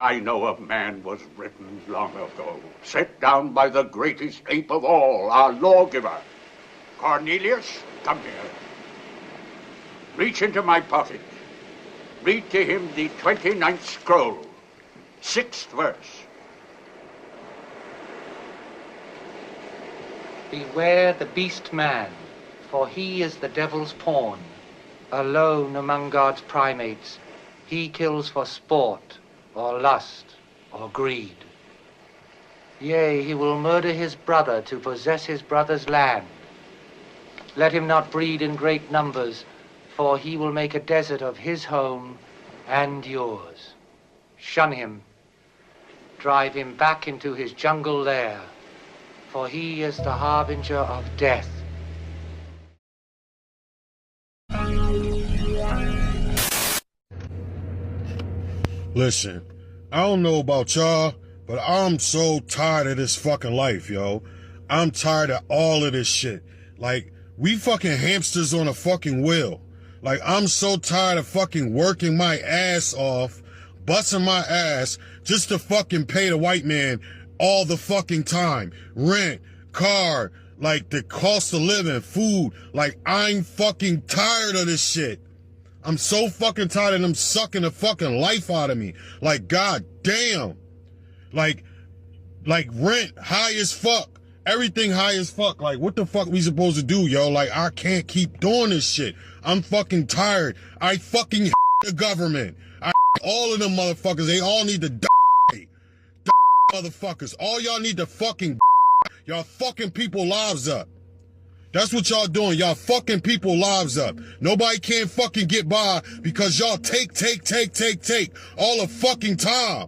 I know of man was written long ago, set down by the greatest ape of all, our lawgiver. Cornelius, come here. Reach into my pocket. Read to him the 29th scroll, 6th verse. Beware the beast man, for he is the devil's pawn. Alone among God's primates, he kills for sport, or lust, or greed. Yea, he will murder his brother to possess his brother's land. Let him not breed in great numbers, for he will make a desert of his home and yours. Shun him. Drive him back into his jungle lair, for he is the harbinger of death. Listen, I don't know about y'all, but I'm so tired of this fucking life, yo. I'm tired of all of this shit. Like, we fucking hamsters on a fucking wheel. Like, I'm so tired of fucking working my ass off, busting my ass just to fucking pay the white man all the fucking time. Rent, car, like the cost of living, food. Like, I'm fucking tired of this shit. I'm so fucking tired of them sucking the fucking life out of me. Like, god damn. Like rent high as fuck. Everything high as fuck. Like, what the fuck we supposed to do, yo? Like, I can't keep doing this shit. I'm fucking tired. I fucking hate the government. All of them motherfuckers, they all need to die. Motherfuckers. All y'all need to fucking y'all fucking people lives up. That's what y'all doing. Y'all fucking people lives up. Nobody can fucking get by because y'all take all the fucking time.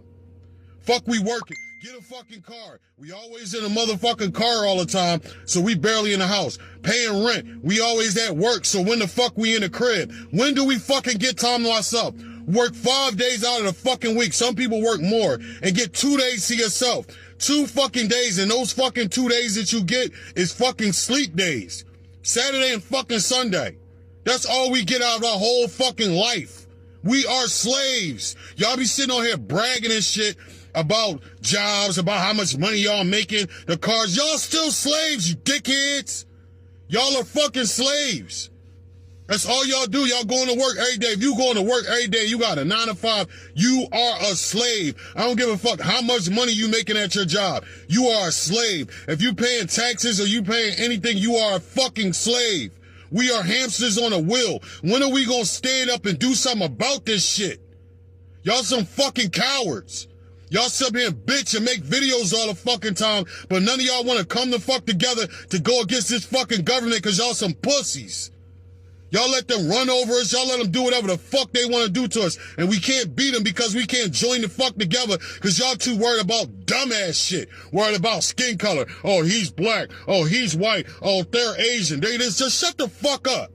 Fuck, we working. Get a fucking car. We always in a motherfucking car all the time, so we barely in the house. Paying rent. We always at work, so when the fuck we in the crib? When do we fucking get time to ourselves? Work 5 days out of the fucking week. Some people work more and get 2 days to yourself. 2 fucking days, and those fucking 2 days that you get is fucking sleep days. Saturday and fucking Sunday. That's all we get out of our whole fucking life. We are slaves. Y'all be sitting on here bragging and shit about jobs, about how much money y'all making, the cars. Y'all still slaves, you dickheads. Y'all are fucking slaves. That's all y'all do. Y'all going to work every day. If you going to work every day, you got a 9 to 5, you are a slave. I don't give a fuck how much money you making at your job. You are a slave. If you paying taxes or you paying anything, you are a fucking slave. We are hamsters on a wheel. When are we gonna stand up and do something about this shit? Y'all some fucking cowards. Y'all sit up here and bitch and make videos all the fucking time, but none of y'all want to come the fuck together to go against this fucking government because y'all some pussies. Y'all let them run over us. Y'all let them do whatever the fuck they want to do to us. And we can't beat them because we can't join the fuck together because y'all too worried about dumbass shit. Worried about skin color. Oh, he's black. Oh, he's white. Oh, they're Asian. They just shut the fuck up.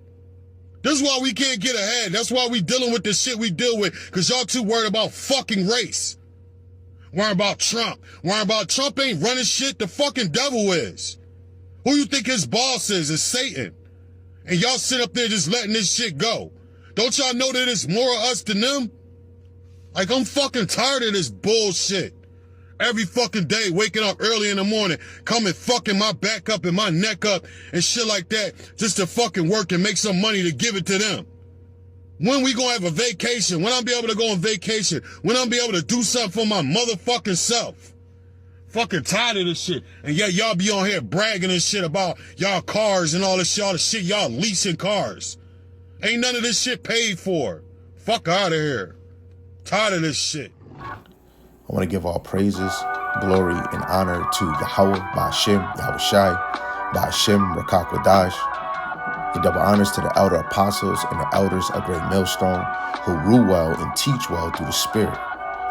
This is why we can't get ahead. That's why we dealing with the shit we deal with because y'all too worried about fucking race. Worried about Trump. Worried about Trump ain't running shit. The fucking devil is. Who you think his boss is? It's Satan. And y'all sit up there just letting this shit go. Don't y'all know that it's more of us than them? Like, I'm fucking tired of this bullshit. Every fucking day, waking up early in the morning, coming fucking my back up and my neck up and shit like that just to fucking work and make some money to give it to them. When we gonna have a vacation? When I'll be able to go on vacation? When I'll be able to do something for my motherfucking self? Fucking tired of this shit. And yeah, y'all be on here bragging and shit about y'all cars and all this shit, all the shit y'all leasing cars. Ain't none of this shit paid for. Fuck out of here. Tired of this shit. I want to give all praises, glory, and honor to Yahweh, Ba'ashem, Yahushai, Ba'ashem, Rakak Wadash. And double honors to the elder apostles and the elders of Great Millstone who rule well and teach well through the Spirit.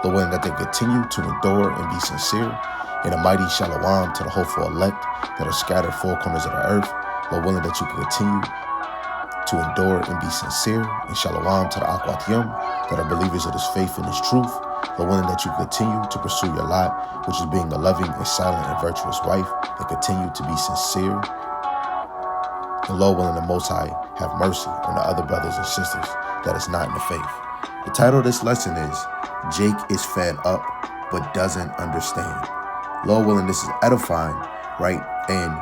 The willing that they continue to endure and be sincere. And a mighty shalom to the hopeful elect that are scattered 4 corners of the earth. Lord willing that you can continue to endure and be sincere. And shalom to the Akwat Yom that are believers of this faith and this truth. Lord willing that you continue to pursue your lot, which is being a loving and silent and virtuous wife, and continue to be sincere. And Lord willing the Most High have mercy on the other brothers and sisters that is not in the faith. The title of this lesson is Jake is fed up but doesn't understand. Lord willing, this is edifying, right? And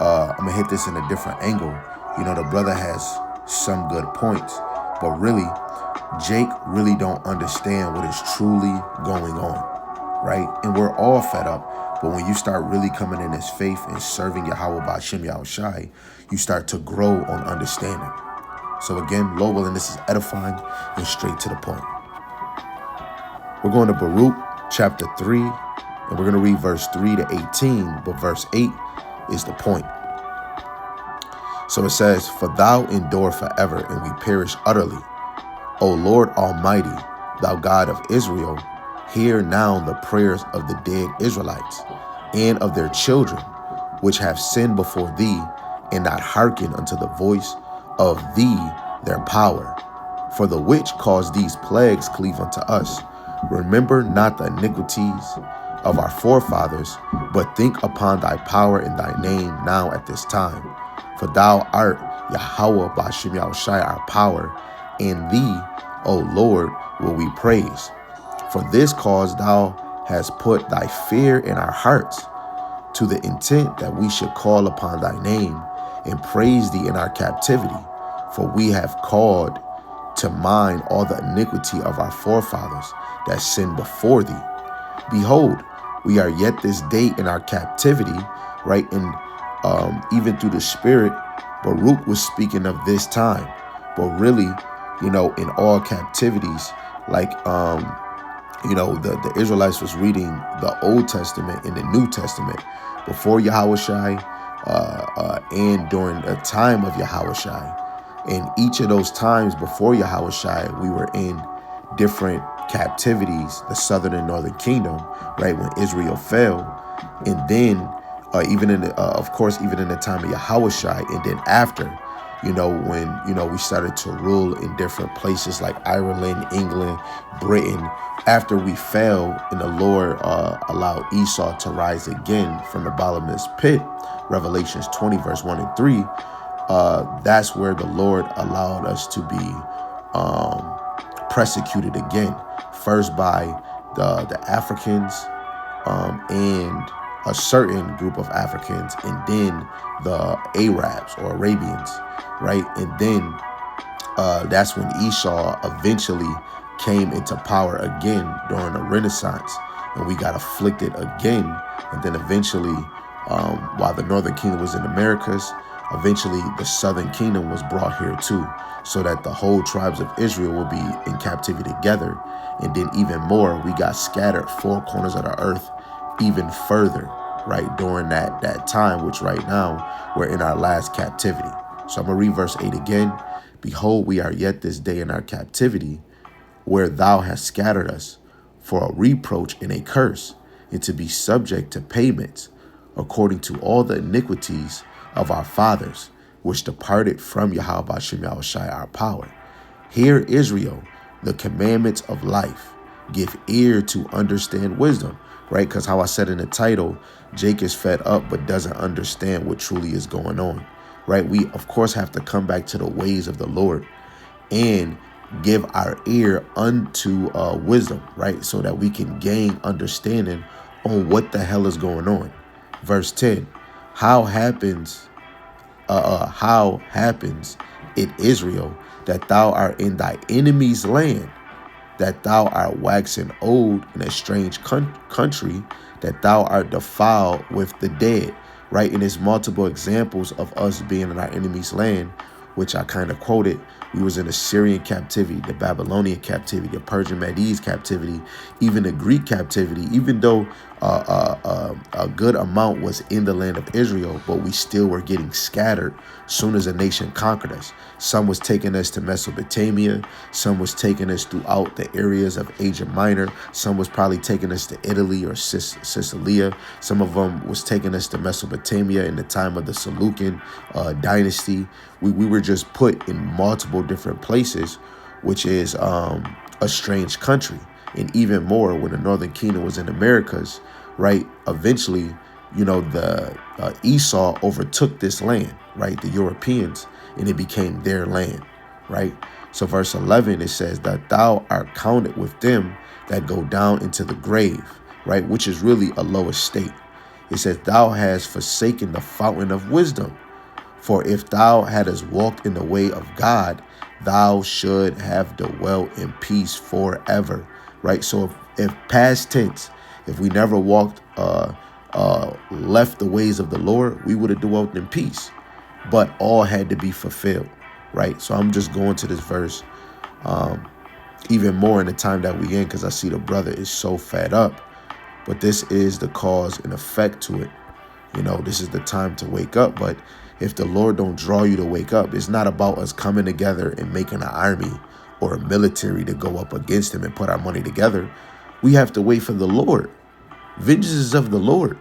I'm gonna hit this in a different angle. You know, the brother has some good points, but really, Jake really don't understand what is truly going on, right? And we're all fed up, but when you start really coming in his faith and serving Yahweh Ba'Shem Yahushai, you start to grow on understanding. So again, Lord willing, this is edifying and straight to the point. We're going to Baruch chapter 3, and we're going to read verse 3 to 18, but verse 8 is the point. So it says, "For thou endure forever, and we perish utterly. O Lord Almighty, thou God of Israel, hear now the prayers of the dead Israelites and of their children, which have sinned before thee, and not hearken unto the voice of thee, their power. For the which caused these plagues cleave unto us. Remember not the iniquities of our forefathers, but think upon thy power and thy name now at this time. For thou art Yahweh Ba'Shem Yahushai, our power, and thee, O Lord, will we praise. For this cause thou hast put thy fear in our hearts, to the intent that we should call upon thy name and praise thee in our captivity. For we have called to mind all the iniquity of our forefathers that sinned before thee. Behold, we are yet this day in our captivity," right? And even through the Spirit, Baruch was speaking of this time. But really, you know, in all captivities, like, you know, the Israelites was reading the Old Testament and the New Testament before Yahushai and during the time of Yahushai. And each of those times before Yahushai, we were in different captivities, the southern and northern kingdom, right, when Israel fell. And then even in, of course, even in the time of Yahushai, and then after, you know, when, you know, we started to rule in different places like Ireland, England, Britain, after we fell and the Lord allowed Esau to rise again from the bottomless pit, Revelations 20, verse 1 and 3, that's where the Lord allowed us to be persecuted again, first by the Africans and a certain group of Africans, and then the Arabs or Arabians, right? And then that's when Esau eventually came into power again during the Renaissance, and we got afflicted again. And then eventually, while the Northern Kingdom was in Americas, eventually the Southern Kingdom was brought here too, so that the whole tribes of Israel will be in captivity together. And then even more, we got scattered four corners of the earth even further, right, during that time, which right now we're in our last captivity. So I'm going to read verse 8 again. "Behold, we are yet this day in our captivity, where thou hast scattered us for a reproach and a curse, and to be subject to payments, according to all the iniquities of our fathers, which departed from Yahweh Ba'Shem Yahushai, our power. Hear, Israel, the commandments of life. Give ear to understand wisdom," right? Because how I said in the title, Jake is fed up but doesn't understand what truly is going on, right? We, of course, have to come back to the ways of the Lord and give our ear unto wisdom, right? So that we can gain understanding on what the hell is going on. Verse 10, how happens it, Israel, that thou art in thy enemy's land, that thou art waxen old in a strange country, that thou art defiled with the dead, right? And there's multiple examples of us being in our enemy's land, which I kind of quoted. We was in Assyrian captivity, the Babylonian captivity, the Persian Medes captivity, even the Greek captivity, even though a good amount was in the land of Israel, but we still were getting scattered soon as a nation conquered us. Some was taking us to Mesopotamia. Some was taking us throughout the areas of Asia Minor. Some was probably taking us to Italy or Sicilia. Some of them was taking us to Mesopotamia in the time of the Seleucid dynasty. We were just put in multiple different places, which is a strange country. And even more when the Northern Kingdom was in Americas, right? Eventually, you know, the Esau overtook this land, right? The Europeans, and it became their land, right? So verse 11, it says that thou art counted with them that go down into the grave, right? Which is really a low estate. It says, thou hast forsaken the fountain of wisdom. For if thou hadst walked in the way of God, thou should have dwelt in peace forever, right? So if past tense, if we never walked, left the ways of the Lord, we would have dwelt in peace. But all had to be fulfilled, right? So I'm just going to this verse even more in the time that we in, because I see the brother is so fed up. But this is the cause and effect to it. You know, this is the time to wake up. But if the Lord don't draw you to wake up, it's not about us coming together and making an army or a military to go up against him and put our money together. We have to wait for the Lord. Vengeance is of the Lord.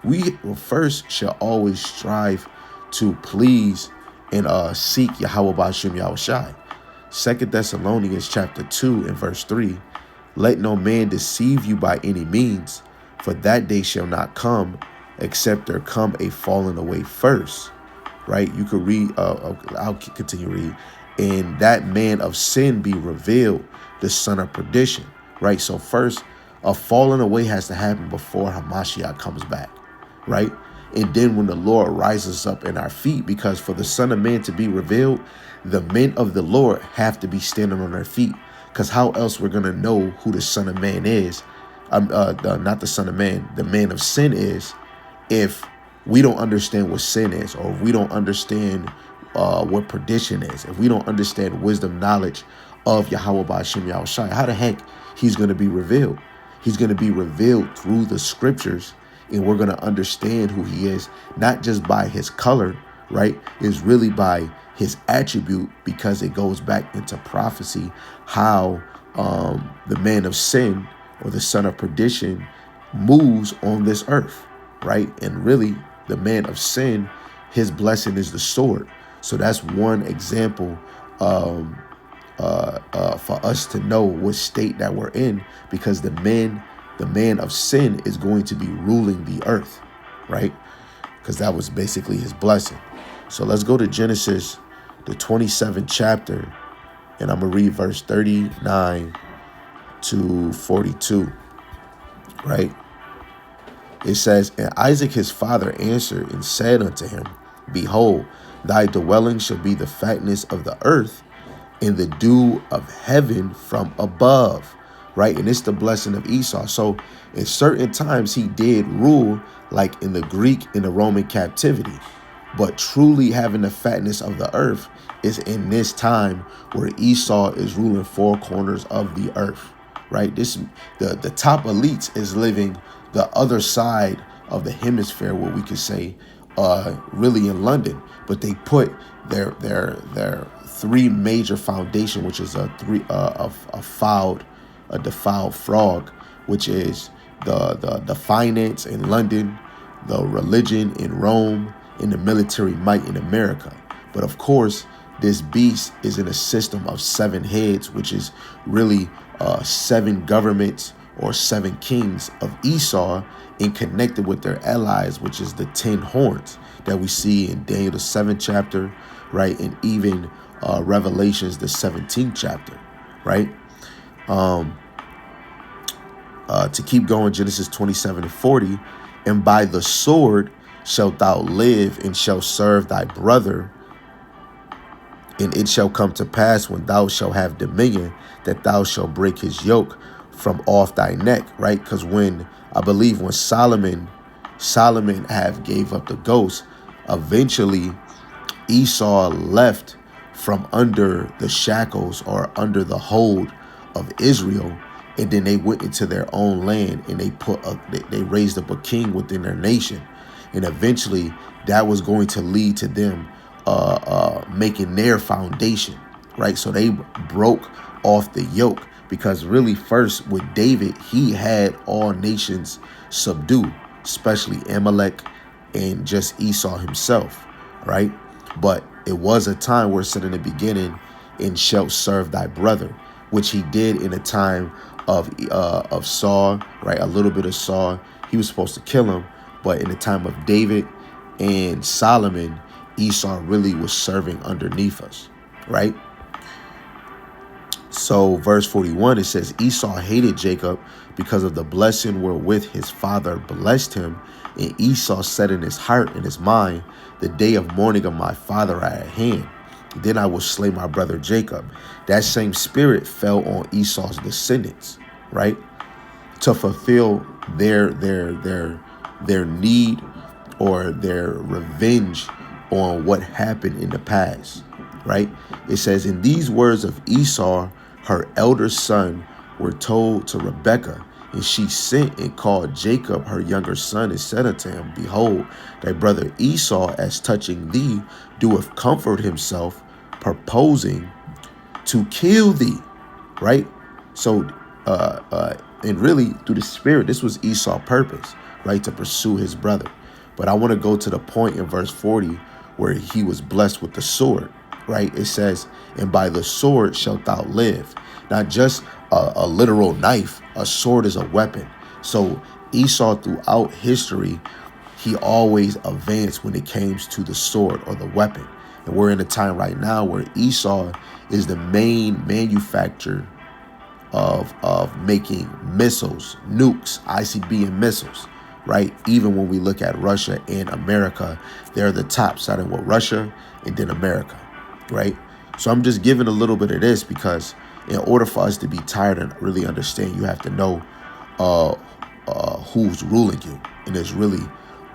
We first shall always strive to please and seek Yahweh Ba'ashem Yahushai. 2 Thessalonians chapter 2 and verse 3. Let no man deceive you by any means, for that day shall not come, except there come a falling away first. Right? You could read, I'll continue to read. And that man of sin be revealed, the son of perdition. Right? So first, a falling away has to happen before Hamashiach comes back. Right? And then when the Lord rises up in our feet, because for the Son of Man to be revealed, the men of the Lord have to be standing on their feet. Because how else we're going to know who the Son of Man is, not the Son of Man, the man of sin is, if we don't understand what sin is, or if we don't understand what perdition is, if we don't understand wisdom, knowledge of Yahweh Ba'ashem Yahushai, how the heck he's going to be revealed? He's going to be revealed through the scriptures, and we're going to understand who he is, not just by his color, right? It's really by his attribute, because it goes back into prophecy, how the man of sin or the son of perdition moves on this earth, right? And really, the man of sin, his blessing is the sword. So that's one example for us to know what state that we're in, because the man of sin is going to be ruling the earth, right? Because that was basically his blessing. So let's go to Genesis, the 27th chapter, and I'm going to read verse 39 to 42, right? It says, and Isaac his father answered and said unto him, behold, thy dwelling shall be the fatness of the earth, and the dew of heaven from above, right? And it's the blessing of Esau. So in certain times he did rule, like in the Greek and the Roman captivity. But truly having the fatness of the earth is in this time where Esau is ruling four corners of the earth, right? The top elites is living the other side of the hemisphere, what we could say, really in London. But they put their three major foundation, which is a defiled frog, which is the finance in London, the religion in Rome, and the military might in America. But of course, this beast is in a system of 7 heads, which is really 7 governments or 7 kings of Esau, and connected with their allies, which is the 10 horns that we see in Daniel the 7th chapter, right? And even Revelations the 17th chapter, right? To keep going, Genesis 27 and 40, and by the sword shalt thou live, and shalt serve thy brother. And it shall come to pass, when thou shalt have dominion, that thou shalt break his yoke from off thy neck, right? Because when Solomon have gave up the ghost, eventually Esau left from under the shackles or under the hold of Israel, and then they went into their own land, and they raised up a king within their nation. And eventually that was going to lead to them making their foundation, right? So they broke off the yoke, because really first with David, he had all nations subdued, especially Amalek and just Esau himself, right? But it was a time where it said in the beginning, and shalt serve thy brother, which he did in a time of Saul, right? A little bit of Saul, he was supposed to kill him. But in the time of David and Solomon, Esau really was serving underneath us, right? So verse 41, it says, Esau hated Jacob because of the blessing wherewith his father blessed him. And Esau said in his heart and his mind, the day of mourning of my father are at hand. Then I will slay my brother Jacob. That same spirit fell on Esau's descendants, right? To fulfill their need or their revenge on what happened in the past, right? It says, in these words of Esau, her elder son, were told to Rebekah, and she sent and called Jacob, her younger son, and said unto him, behold, thy brother Esau, as touching thee, doeth comfort himself, purposing to kill thee, right? So, and really through the spirit, this was Esau's purpose, right? To pursue his brother. But I want to go to the point in verse 40 where he was blessed with the sword, right? It says, and by the sword shalt thou live. Not just a literal knife. A sword is a weapon. So Esau throughout history, he always advanced when it came to the sword or the weapon. And we're in a time right now where Esau is the main manufacturer of making missiles, nukes, ICBM missiles, right? Even when we look at Russia and America, they're the top, starting with Russia and then America, right? So I'm just giving a little bit of this because in order for us to be tired and really understand, you have to know who's ruling you. And it's really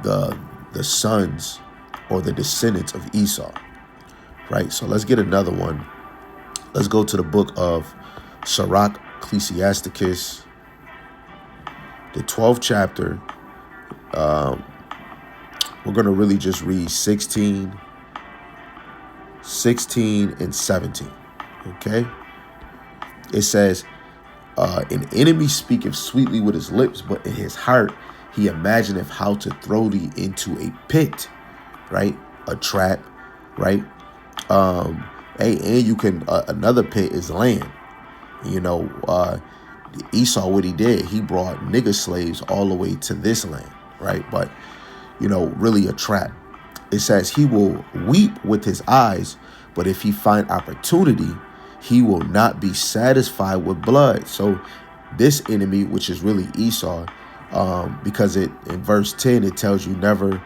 the sons or the descendants of Esau, right? So let's get another one. Let's go to the book of Sirach, Ecclesiasticus, the 12th chapter. We're going to really just read 16, and 17, okay? It says, an enemy speaketh sweetly with his lips, but in his heart he imagineth how to throw thee into a pit, right? A trap, right? And you can, another pit is land. You know, Esau, what he did, he brought nigger slaves all the way to this land, right? But, you know, really a trap. It says he will weep with his eyes, but if he find opportunity, he will not be satisfied with blood. So this enemy, which is really Esau, because in verse 10, it tells you never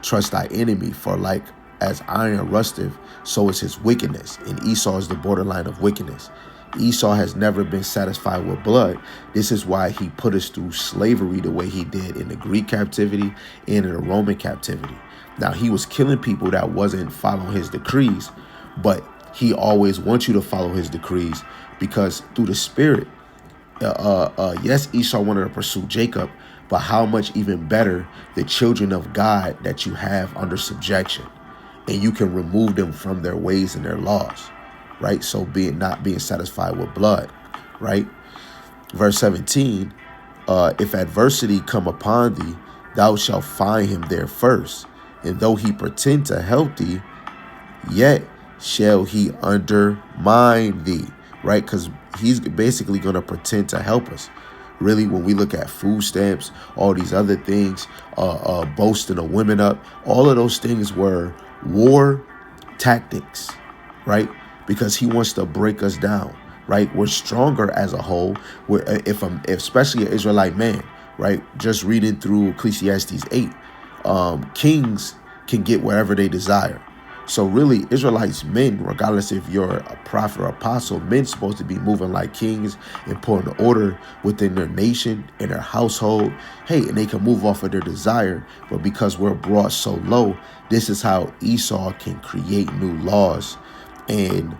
trust thy enemy, for like as iron rusteth, so is his wickedness. And Esau is the borderline of wickedness. Esau has never been satisfied with blood. This is why he put us through slavery the way he did in the Greek captivity and in the Roman captivity. Now, he was killing people that wasn't following his decrees, but he always wants you to follow his decrees because through the spirit, yes, Esau wanted to pursue Jacob, but how much even better the children of God that you have under subjection, and you can remove them from their ways and their laws. Right? So not being satisfied with blood, right? Verse 17, if adversity come upon thee, thou shalt find him there first. And though he pretend to help thee, yet shall he undermine thee, right? Because he's basically going to pretend to help us. Really, when we look at food stamps, all these other things, boasting of women up, all of those things were war tactics, right? Because he wants to break us down, right? We're stronger as a whole. If especially an Israelite man, right? Just reading through Ecclesiastes 8, kings can get wherever they desire. So really, Israelites men, regardless if you're a prophet or apostle, men supposed to be moving like kings and putting order within their nation and their household. Hey, and they can move off of their desire. But because we're brought so low, this is how Esau can create new laws and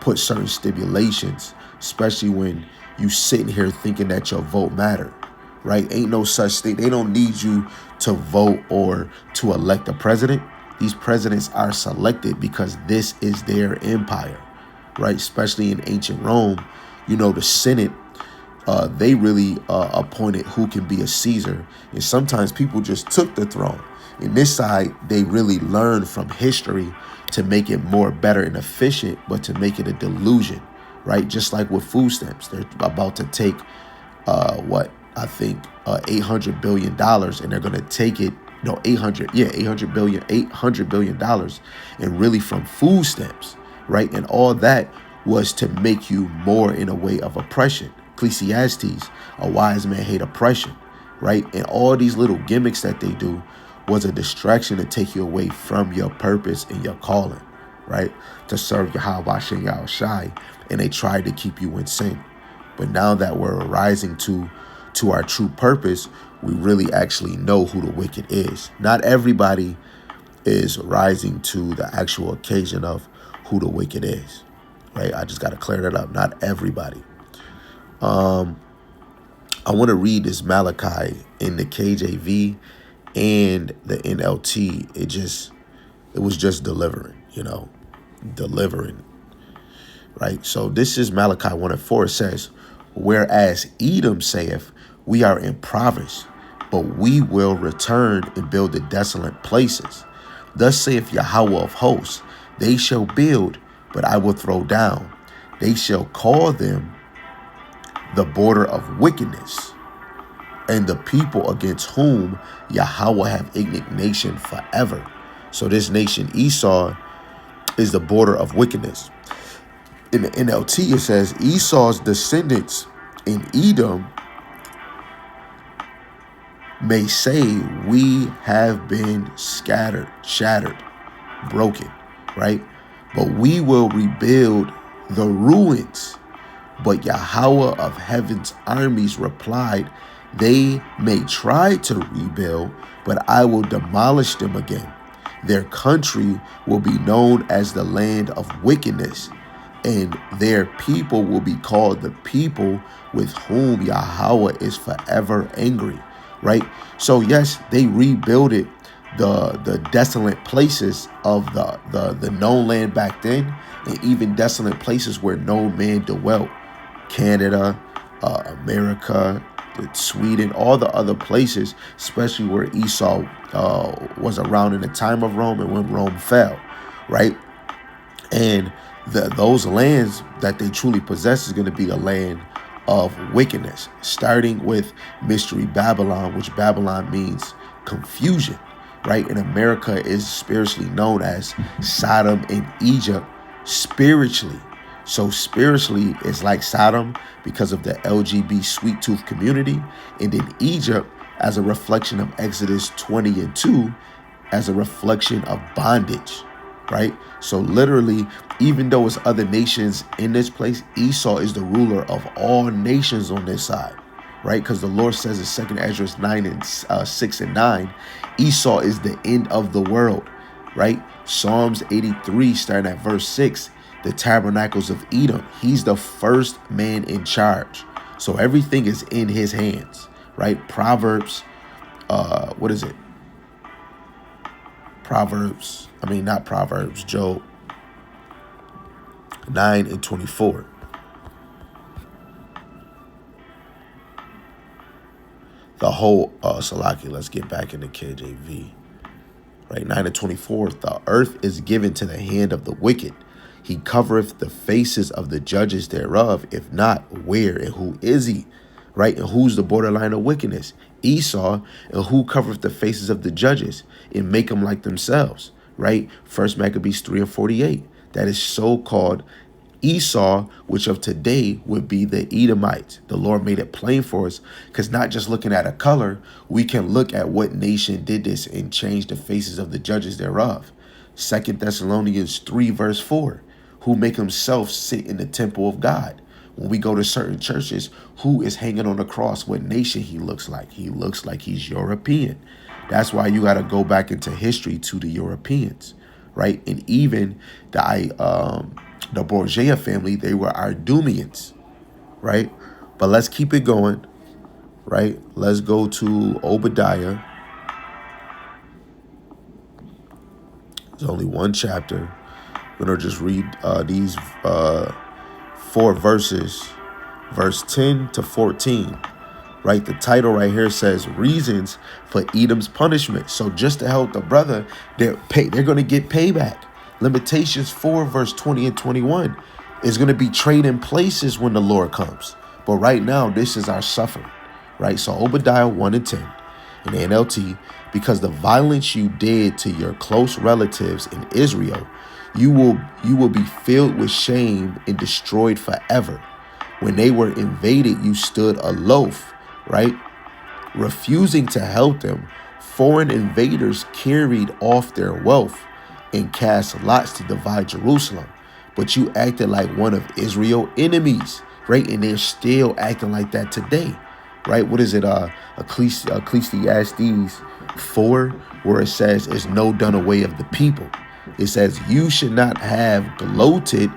put certain stipulations, especially when you sitting here thinking that your vote matter, right? Ain't no such thing. They don't need you to vote or to elect a president. These presidents are selected because this is their empire, right? Especially in ancient Rome, you know, the Senate, they really appointed who can be a Caesar. And sometimes people just took the throne. In this side, they really learned from history to make it more better and efficient, but to make it a delusion, right? Just like with food stamps, they're about to take $800 billion, and they're going to take it, $800 billion, and really from food stamps, right? And all that was to make you more in a way of oppression. Ecclesiastes, a wise man hate oppression, right? And all these little gimmicks that they do was a distraction to take you away from your purpose and your calling, right? To serve Yahweh Shem Yahweh Shai, and they tried to keep you in sin. But now that we're rising to our true purpose, we really actually know who the wicked is. Not everybody is rising to the actual occasion of who the wicked is, right? I just got to clear that up. Not everybody. I want to read this Malachi in the KJV and the NLT. It was just delivering, delivering, right? So this is Malachi 1:4. It says, whereas Edom saith, we are impoverished, but we will return and build the desolate places. Thus saith Yahweh of hosts, they shall build, but I will throw down. They shall call them the border of wickedness, and the people against whom Yahweh have indignation forever. So this nation Esau is the border of wickedness. In the NLT, it says Esau's descendants in Edom may say, we have been scattered, shattered, broken, right? But we will rebuild the ruins. But Yahweh of heaven's armies replied, they may try to rebuild, but I will demolish them again. Their country will be known as the land of wickedness, and their people will be called the people with whom Yahweh is forever angry, right? So yes, they rebuilded the desolate places of the known land back then, and even desolate places where no man dwelt. Canada, America, Sweden, all the other places, especially where Esau was around in the time of Rome and when Rome fell, right? And those lands that they truly possess is going to be a land of wickedness, starting with Mystery Babylon, which Babylon means confusion, right? And America is spiritually known as Sodom and Egypt spiritually. So spiritually, it's like Sodom because of the LGB sweet tooth community, and in Egypt as a reflection of Exodus 20:2, as a reflection of bondage, right? So literally, even though it's other nations in this place, Esau is the ruler of all nations on this side, right? Because the Lord says in 2 Ezra 6 and 9, Esau is the end of the world, right? Psalms 83, starting at verse 6, the tabernacles of Edom, he's the first man in charge. So everything is in his hands, right? Proverbs, Job 9:24. The whole, Salaki, let's get back into KJV. Right, 9:24, the earth is given to the hand of the wicked. He covereth the faces of the judges thereof. If not, where and who is he? Right? And who's the borderline of wickedness? Esau. And who covereth the faces of the judges and make them like themselves? Right? 1 Maccabees 3:48. That is so-called Esau, which of today would be the Edomites. The Lord made it plain for us, because not just looking at a color, we can look at what nation did this and change the faces of the judges thereof. 2 Thessalonians 3:4. Who make himself sit in the temple of God. When we go to certain churches, who is hanging on the cross? What nation he looks like? He looks like he's European. That's why you got to go back into history to the Europeans, right? And even the Borgia family, they were Ardumians, right? But let's keep it going, right? Let's go to Obadiah. There's only one chapter. I'm going to just read these 4 verses, verse 10 to 14, right? The title right here says reasons for Edom's punishment. So just to help the brother, they're going to get payback. Lamentations 4, verse 20 and 21 is going to be trading places when the Lord comes. But right now, this is our suffering, right? So Obadiah 1 and 10 in the NLT, because the violence you did to your close relatives in Israel, You will be filled with shame and destroyed forever. When they were invaded, you stood aloof, right? Refusing to help them, foreign invaders carried off their wealth and cast lots to divide Jerusalem. But you acted like one of Israel's enemies, right? And they're still acting like that today, right? What is it? Ecclesiastes 4, where it says, "It's no done away of the people." It says, "You should not have gloated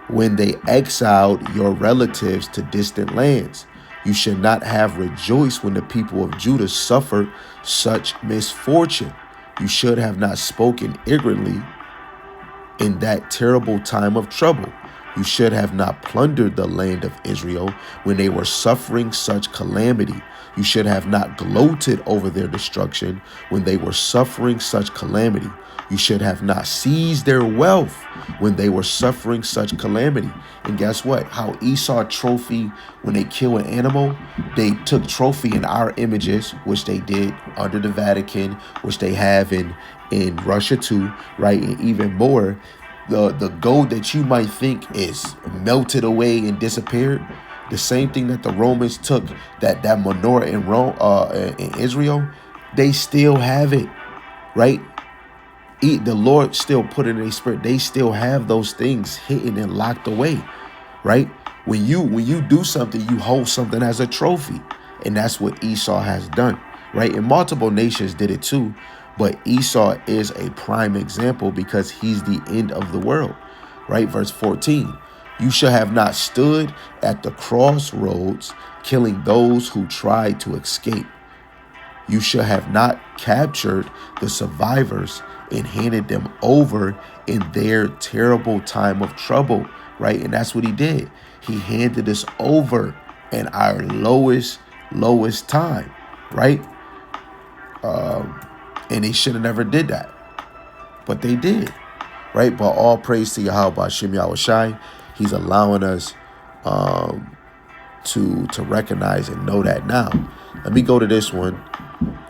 when they exiled your relatives to distant lands. You should not have rejoiced when the people of Judah suffered such misfortune. You should have not spoken ignorantly in that terrible time of trouble. You should have not plundered the land of Israel when they were suffering such calamity. You should have not gloated over their destruction when they were suffering such calamity. You should have not seized their wealth when they were suffering such calamity." And guess what? How Esau trophy, when they kill an animal, they took trophy in our images, which they did under the Vatican, which they have in Russia too, right? And even more, the gold that you might think is melted away and disappeared, the same thing that the Romans took, that menorah in Rome, in Israel, they still have it, right? The Lord still put it in their spirit. They still have those things hidden and locked away, right? When you do something, you hold something as a trophy, and that's what Esau has done, right? And multiple nations did it too, but Esau is a prime example because he's the end of the world, right? Verse 14, "You shall have not stood at the crossroads, killing those who tried to escape. You shall have not captured the survivors and handed them over in their terrible time of trouble," right? And that's what he did. He handed us over in our lowest time, right? And they should have never did that, but they did, right? But all praise to Yahweh Ba'ashem Yahushai. He's allowing us to recognize and know that now. Let me go to this one,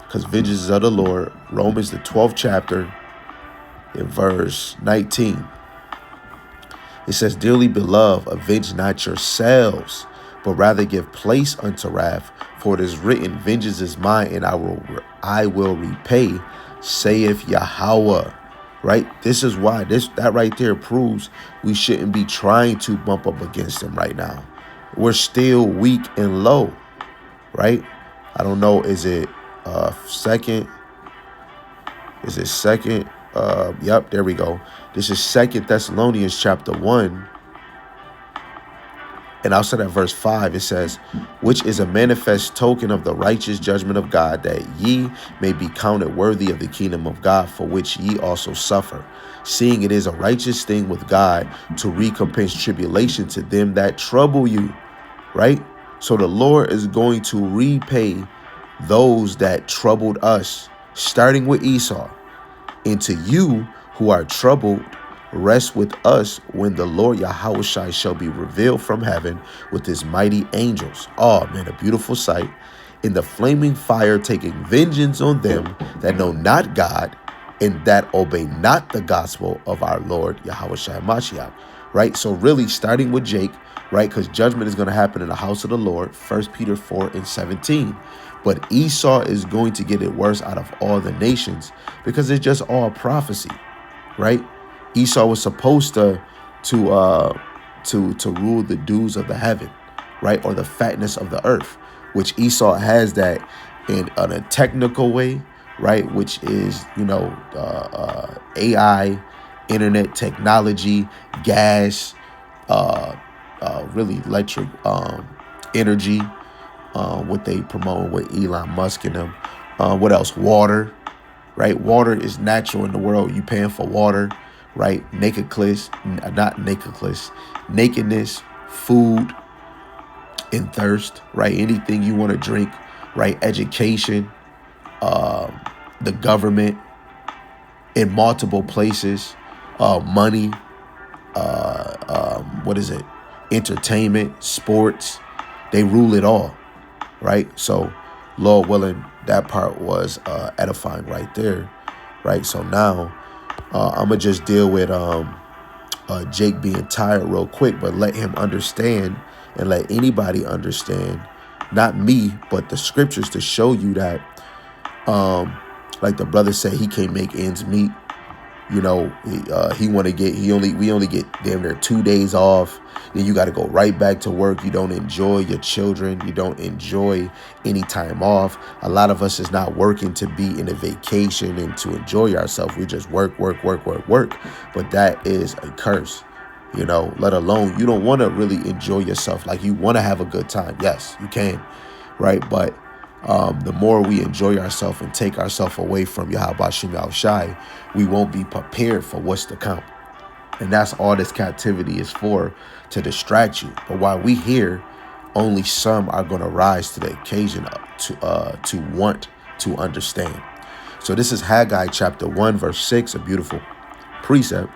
because vengeance is of the Lord. Romans, the 12th chapter, in verse 19. It says, "Dearly beloved, avenge not yourselves, but rather give place unto wrath. For it is written, vengeance is mine, and I will repay, saith Yahweh." Right? This is why that right there proves we shouldn't be trying to bump up against them right now. We're still weak and low, right? I don't know. Is it second? Yep, there we go. This is 2 Thessalonians chapter 1. And I'll start at verse 5. It says, "Which is a manifest token of the righteous judgment of God, that ye may be counted worthy of the kingdom of God, for which ye also suffer, seeing it is a righteous thing with God to recompense tribulation to them that trouble you." Right? So the Lord is going to repay those that troubled us, starting with Esau. "And to you who are troubled, rest with us when the Lord Yahushua shall be revealed from heaven with his mighty angels." Oh man, a beautiful sight. "In the flaming fire, taking vengeance on them that know not God and that obey not the gospel of our Lord Yahushua Mashiach." Right? So really starting with Jake, right? Because judgment is going to happen in the house of the Lord. 1 Peter 4:17. But Esau is going to get it worse out of all the nations because it's just all prophecy, right? Esau was supposed to rule the dews of the heaven, right? Or the fatness of the earth, which Esau has that in a technical way, right? Which is, AI, internet technology, gas, really electric energy, what they promote with Elon Musk and them. What else? Water, right? Water is natural in the world. You paying for water, right? Nakedness, food, and thirst, right? Anything you want to drink, right? Education, the government in multiple places, money, entertainment, sports, they rule it all, right? So, Lord willing, that part was edifying right there, right? So now I'm gonna just deal with Jake being tired real quick, but let him understand and let anybody understand, not me, but the scriptures, to show you that, like the brother said, he can't make ends meet. You know, we only get damn near 2 days off. Then you got to go right back to work. You don't enjoy your children. You don't enjoy any time off. A lot of us is not working to be in a vacation and to enjoy ourselves. We just work. But that is a curse, you know, let alone you don't want to really enjoy yourself. Like, you want to have a good time. Yes, you can. Right. But the more we enjoy ourselves and take ourselves away from Yahweh Shem Yahushai, we won't be prepared for what's to come. And that's all this captivity is for, to distract you. But while we here, only some are going to rise to the occasion to want to understand. So this is Haggai chapter 1, verse 6, a beautiful precept.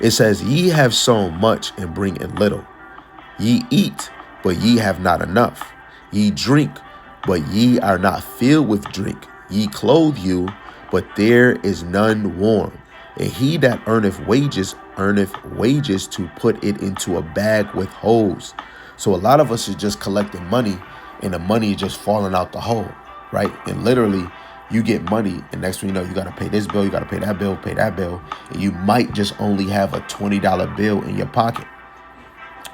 It says, ye have sown much and bring in little. Ye eat, but ye have not enough. Ye drink, but ye are not filled with drink. Ye clothe you, but there is none warm. And he that earneth wages to put it into a bag with holes. So a lot of us is just collecting money, and the money is just falling out the hole, right? And literally, you get money, and next thing you know, you got to pay this bill, you got to pay that bill, and you might just only have a $20 bill in your pocket.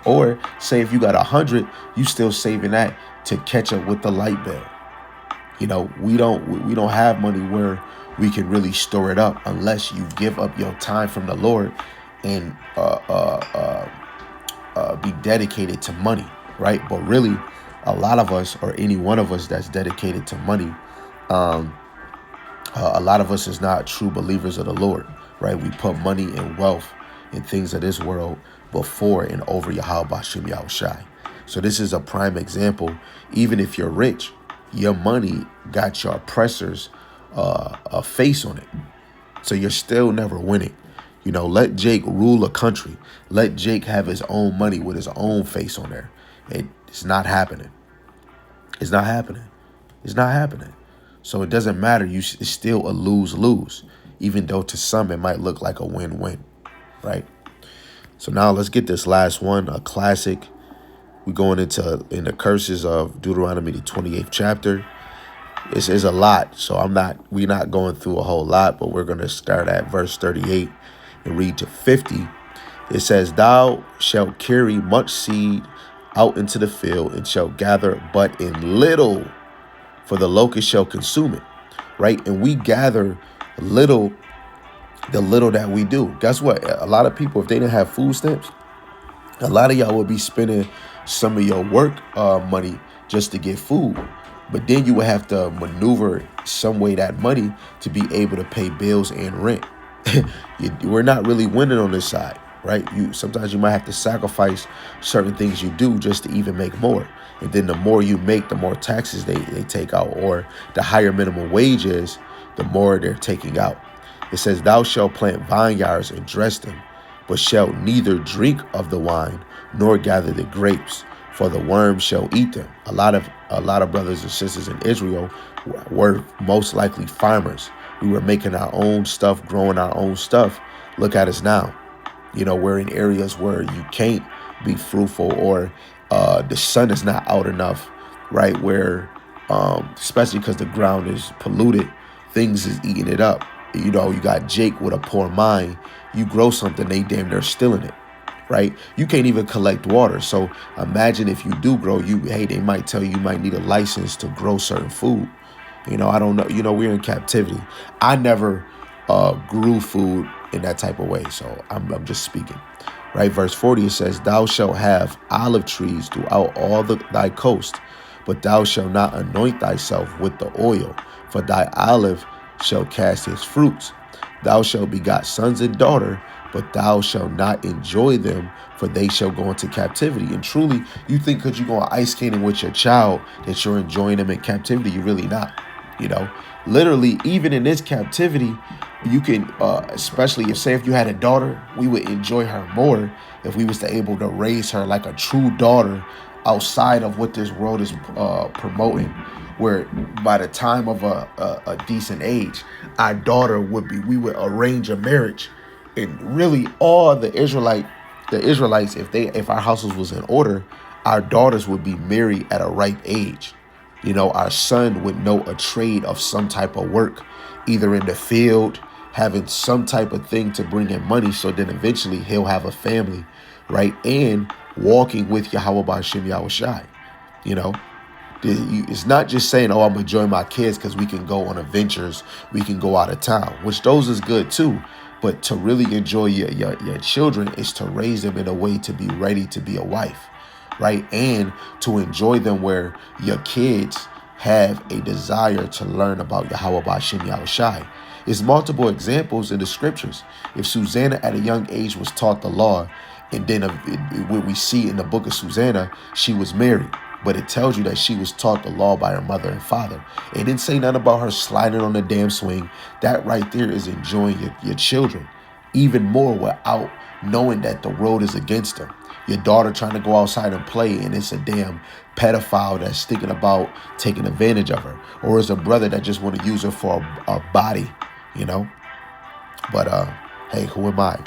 Or say if you got 100, you still saving that to catch up with the light bill. You know, we don't have money where we can really store it up unless you give up your time from the Lord and be dedicated to money, right? But really, a lot of us, or any one of us that's dedicated to money, a lot of us is not true believers of the Lord, right? We put money and wealth and things of this world before and over Yahweh Shem Yahushai. So this is a prime example. Even if you're rich, your money got your oppressors a face on it. So you're still never winning. You know, let Jake rule a country. Let Jake have his own money with his own face on there. It's not happening. It's not happening. It's not happening. So it doesn't matter. It's still a lose-lose, even though to some it might look like a win-win, right? So now let's get this last one, a classic. We're going in the curses of Deuteronomy, the 28th chapter. This is a lot, so we're not going through a whole lot, but we're going to start at verse 38 and read to 50. It says, thou shalt carry much seed out into the field and shall gather but in little, for the locust shall consume it, right? And we gather little, the little that we do. Guess what? A lot of people, if they didn't have food stamps, a lot of y'all would be spending some of your work money just to get food. But then you would have to maneuver some way that money to be able to pay bills and rent. We're not really winning on this side, right? Sometimes you might have to sacrifice certain things you do just to even make more. And then the more you make, the more taxes they take out, or the higher minimum wage is, the more they're taking out. It says, thou shalt plant vineyards and dress them, but shalt neither drink of the wine nor gather the grapes, for the worms shall eat them. A lot of brothers and sisters in Israel were most likely farmers. We were making our own stuff, growing our own stuff. Look at us now. You know, we're in areas where you can't be fruitful, or the sun is not out enough, right? Where, especially because the ground is polluted, things is eating it up. You know, you got Jake with a poor mind. You grow something, they damn near stealing it, right? You can't even collect water. So imagine if you do grow, they might tell you might need a license to grow certain food. You know, I don't know. You know, we're in captivity. I never grew food in that type of way. So I'm just speaking, right? Verse 40, it says, thou shalt have olive trees throughout all thy coast, but thou shalt not anoint thyself with the oil, for thy olive shall cast his fruits. Thou shalt begot sons and daughter, but thou shalt not enjoy them, for they shall go into captivity. And truly, you think because you're going ice skating with your child that you're enjoying them in captivity, you're really not. You know, literally, even in this captivity, you can, especially if you had a daughter, we would enjoy her more if we was able to raise her like a true daughter outside of what this world is promoting, where by the time of a decent age, our daughter we would arrange a marriage And really all the Israelites, if our households was in order, our daughters would be married at a ripe age. You know, our son would know a trade of some type of work, either in the field, having some type of thing to bring in money. So then eventually he'll have a family, right? And walking with Yahweh B'Shem Yahushai, you know. It's not just saying, oh, I'm enjoying my kids because we can go on adventures, we can go out of town, which those is good too. But to really enjoy your children is to raise them in a way to be ready to be a wife, right? And to enjoy them where your kids have a desire to learn about Yahweh B'Shem Yahushai. There's multiple examples in the scriptures. If Susanna at a young age was taught the law, and then when we see in the book of Susanna, she was married. But it tells you that she was taught the law by her mother and father. It didn't say nothing about her sliding on the damn swing. That right there is enjoying your children even more without knowing that the world is against them. Your daughter trying to go outside and play, and it's a damn pedophile that's thinking about taking advantage of her. Or it's a brother that just want to use her for a body, you know. But hey, who am I?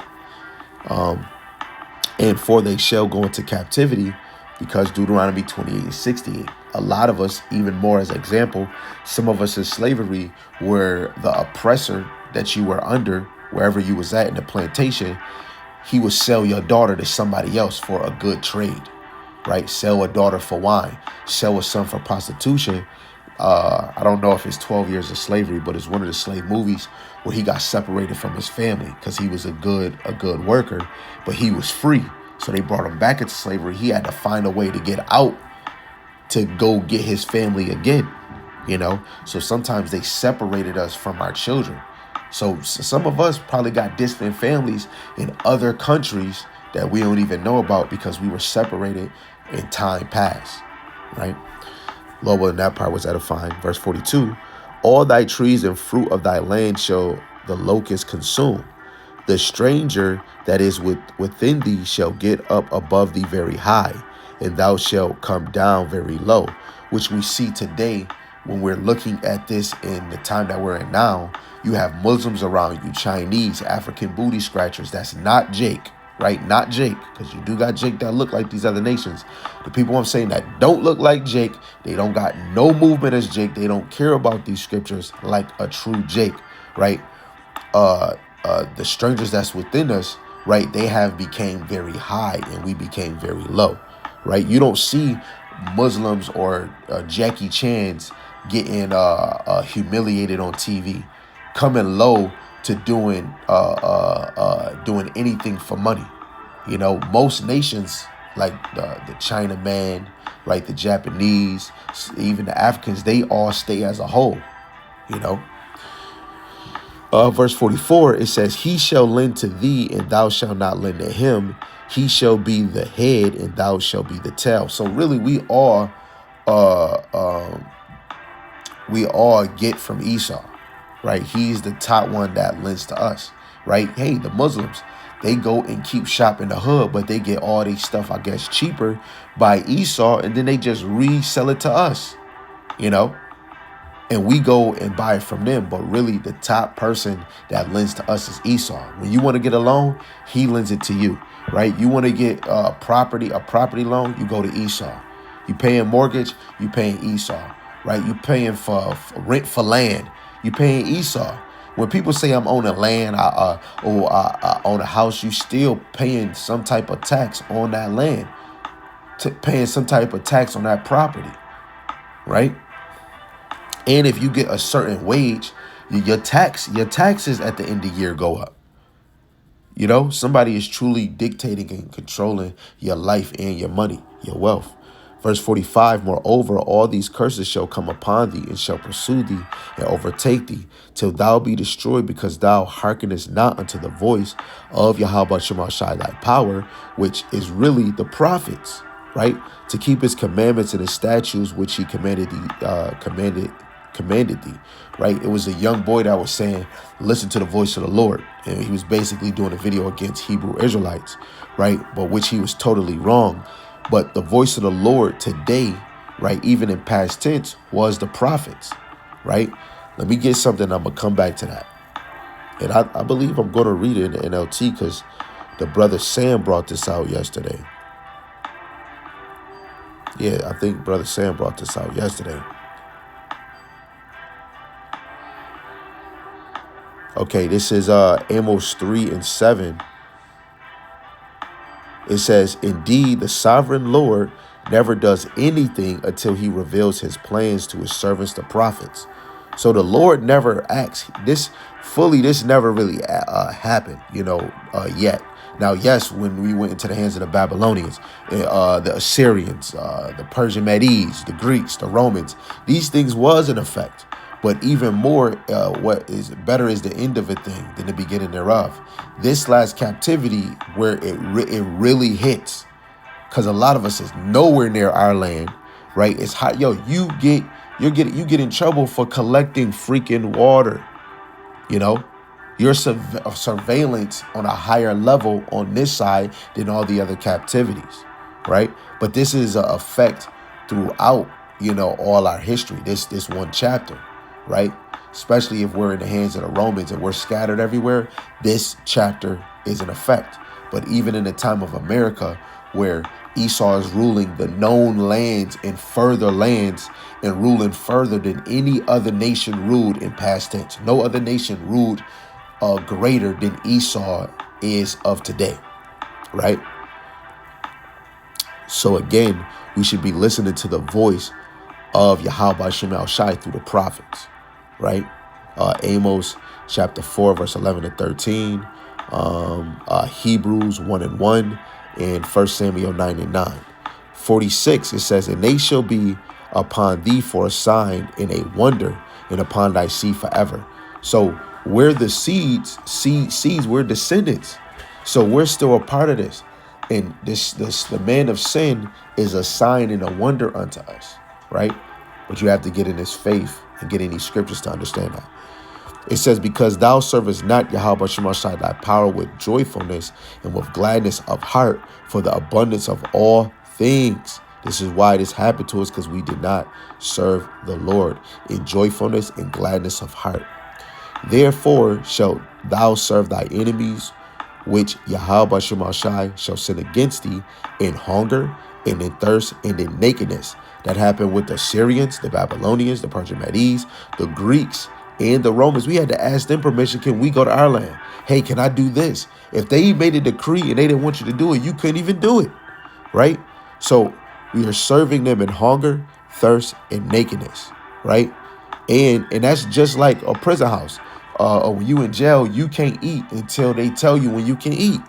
And for they shall go into captivity, because Deuteronomy 28:68. A lot of us, even more as an example, some of us in slavery were the oppressor that you were under, wherever you was at in the plantation. He would sell your daughter to somebody else for a good trade, right? Sell a daughter for wine, sell a son for prostitution. I don't know if it's 12 Years of Slavery, but it's one of the slave movies where he got separated from his family because he was a good worker, but he was free. So they brought him back into slavery. He had to find a way to get out to go get his family again, you know? So sometimes they separated us from our children. So some of us probably got distant families in other countries that we don't even know about because we were separated in time past, right? Lord, well, that part was edifying. Verse 42, all thy trees and fruit of thy land shall the locust consume. The stranger that is within thee shall get up above thee very high, and thou shalt come down very low, which we see today when we're looking at this in the time that we're in now. You have Muslims around you, Chinese, African booty scratchers. That's not Jake, right? Not Jake, because you do got Jake that look like these other nations. The people I'm saying that don't look like Jake, they don't got no movement as Jake. They don't care about these scriptures like a true Jake, right? The strangers that's within us, right, they have became very high and we became very low, right? You don't see Muslims or Jackie Chan's getting humiliated on TV, coming low to doing anything for money. You know, most nations like the Chinaman, right, the Japanese, even the Africans, they all stay as a whole, you know. Verse 44, it says, he shall lend to thee, and thou shalt not lend to him. He shall be the head, and thou shalt be the tail. So really, we all get from Esau, right? He's the top one that lends to us, right? Hey, the Muslims, they go and keep shop in the hood, but they get all their stuff, I guess, cheaper by Esau, and then they just resell it to us, you know? And we go and buy it from them. But really, the top person that lends to us is Esau. When you want to get a loan, he lends it to you, right? You want to get a property loan, you go to Esau. You paying mortgage, you paying Esau, right? You paying for rent for land, you paying Esau. When people say I'm owning land I own a house, you still paying some type of tax on that land, paying some type of tax on that property, right? And if you get a certain wage, your taxes at the end of the year go up. You know, somebody is truly dictating and controlling your life and your money, your wealth. Verse 45, moreover, all these curses shall come upon thee and shall pursue thee and overtake thee till thou be destroyed, because thou hearkenest not unto the voice of Yahweh Shemashai thy power, which is really the prophets, right? To keep his commandments and his statutes, which he commanded thee, right? It was a young boy that was saying, listen to the voice of the Lord. And he was basically doing a video against Hebrew Israelites, right? But which he was totally wrong. But the voice of the Lord today, right, even in past tense, was the prophets, right? Let me get something. I'm going to come back to that. And I believe I'm going to read it in the NLT because the brother Sam brought this out yesterday. Yeah, I think brother Sam brought this out yesterday. Okay, this is Amos 3:7. It says, indeed, the sovereign Lord never does anything until he reveals his plans to his servants, the prophets. So the Lord never acts. This never really happened, yet. Now, yes, when we went into the hands of the Babylonians, the Assyrians, the Persian Medes, the Greeks, the Romans, these things was in effect. But even more, what is better is the end of a thing than the beginning thereof. This last captivity, where it really hits, because a lot of us is nowhere near our land, right? It's hot. Yo, you get in trouble for collecting freaking water. Your surveillance on a higher level on this side than all the other captivities, right? But this is an effect throughout, all our history. This one chapter. Right? Especially if we're in the hands of the Romans and we're scattered everywhere, this chapter is in effect. But even in the time of America, where Esau is ruling the known lands and further lands and ruling further than any other nation ruled in past tense. No other nation ruled greater than Esau is of today. Right? So again, we should be listening to the voice of Yahweh Shem Shai through the prophets, right? Amos chapter 4, verse 11 to 13, Hebrews 1:1, and 1 Samuel 9:9. 46, it says, and they shall be upon thee for a sign and a wonder, and upon thy seed forever. So we're the seeds, we're descendants. So we're still a part of this. And the man of sin is a sign and a wonder unto us. Right? But you have to get in his faith and get in these scriptures to understand that. It says, because thou servest not Yahweh Shema Shai thy power with joyfulness and with gladness of heart for the abundance of all things. This is why this happened to us, because we did not serve the Lord in joyfulness and gladness of heart. Therefore shalt thou serve thy enemies, which Yahweh Shema Shai shall send against thee in hunger and in thirst and in nakedness. That happened with the Syrians, the Babylonians, the Persian Medes, the Greeks, and the Romans. We had to ask them permission. Can we go to our land? Hey, can I do this? If they made a decree and they didn't want you to do it, you couldn't even do it, right? So we are serving them in hunger, thirst, and nakedness, right? And that's just like a prison house. When you in jail, you can't eat until they tell you when you can eat,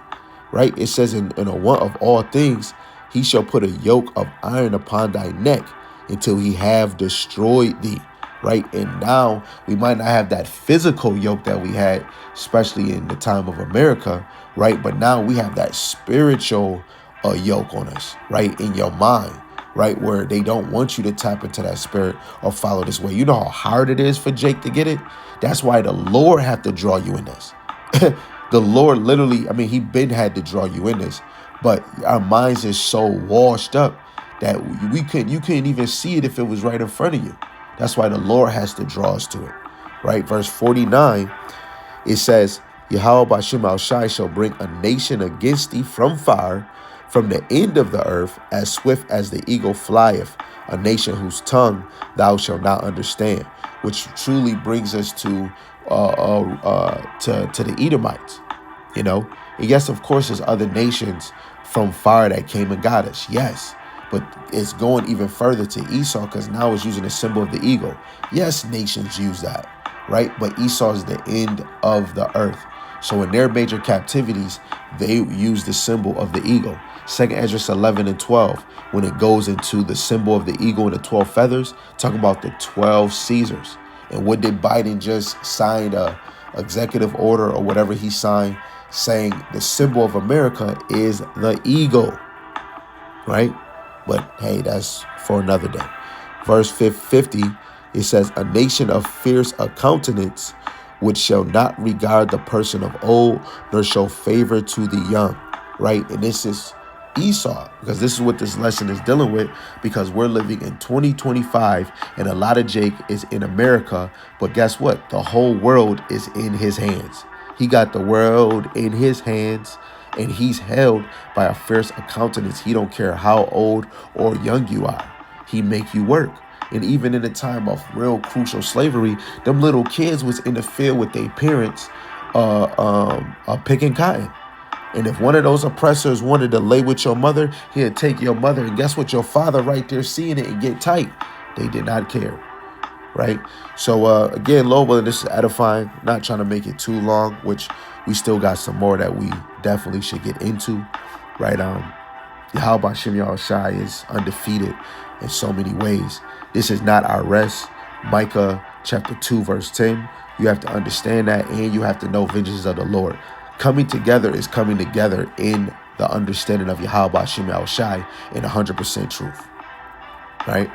right? It says in a one of all things, he shall put a yoke of iron upon thy neck until he have destroyed thee, right? And now we might not have that physical yoke that we had, especially in the time of America, right? But now we have that spiritual yoke on us, right? In your mind, right? Where they don't want you to tap into that spirit or follow this way. You know how hard it is for Jake to get it? That's why the Lord have to draw you in this. The Lord literally, he been had to draw you in this. But our minds is so washed up that you couldn't even see it if it was right in front of you. That's why the Lord has to draw us to it, right? Verse 49, it says, Yahweh B'Shem Shai shall bring a nation against thee from far, from the end of the earth, as swift as the eagle flieth, a nation whose tongue thou shalt not understand, which truly brings us to the Edomites, And yes, of course, there's other nations from far that came and got us. Yes, but it's going even further to Esau, because now it's using the symbol of the eagle. Yes, nations use that, right? But Esau is the end of the earth. So in their major captivities, they use the symbol of the eagle. 2 Esdras 11:12, when it goes into the symbol of the eagle and the 12 feathers, talking about the 12 Caesars. And what did Biden just sign a executive order or whatever he signed, saying the symbol of America is the eagle, right? But hey, that's for another day. Verse 50, it says, a nation of fierce a countenance, which shall not regard the person of old, nor show favor to the young, right? And this is Esau, because this is what this lesson is dealing with, because we're living in 2025 and a lot of Jake is in America. But guess what? The whole world is in his hands. He got the world in his hands, and he's held by a fierce countenance. He don't care how old or young you are. He make you work. And even in a time of real crucial slavery, them little kids was in the field with their parents picking cotton. And if one of those oppressors wanted to lay with your mother, he'd take your mother. And guess what? Your father right there seeing it and get tight. They did not care. Right? So, again, Lord willing, this is edifying. Not trying to make it too long, which we still got some more that we definitely should get into. Right? Yahweh Hashem Yahushai is undefeated in so many ways. This is not our rest. Micah chapter 2, verse 10. You have to understand that, and you have to know vengeance of the Lord. Coming together is coming together in the understanding of Yahweh Hashem Yahushai in 100% truth. Right?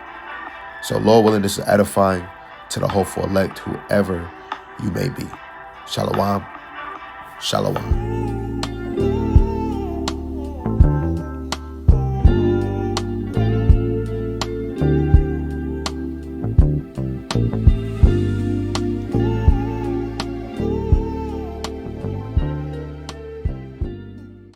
So, Lord willing, this is edifying to the hopeful elect, whoever you may be. Shalom. Shalom.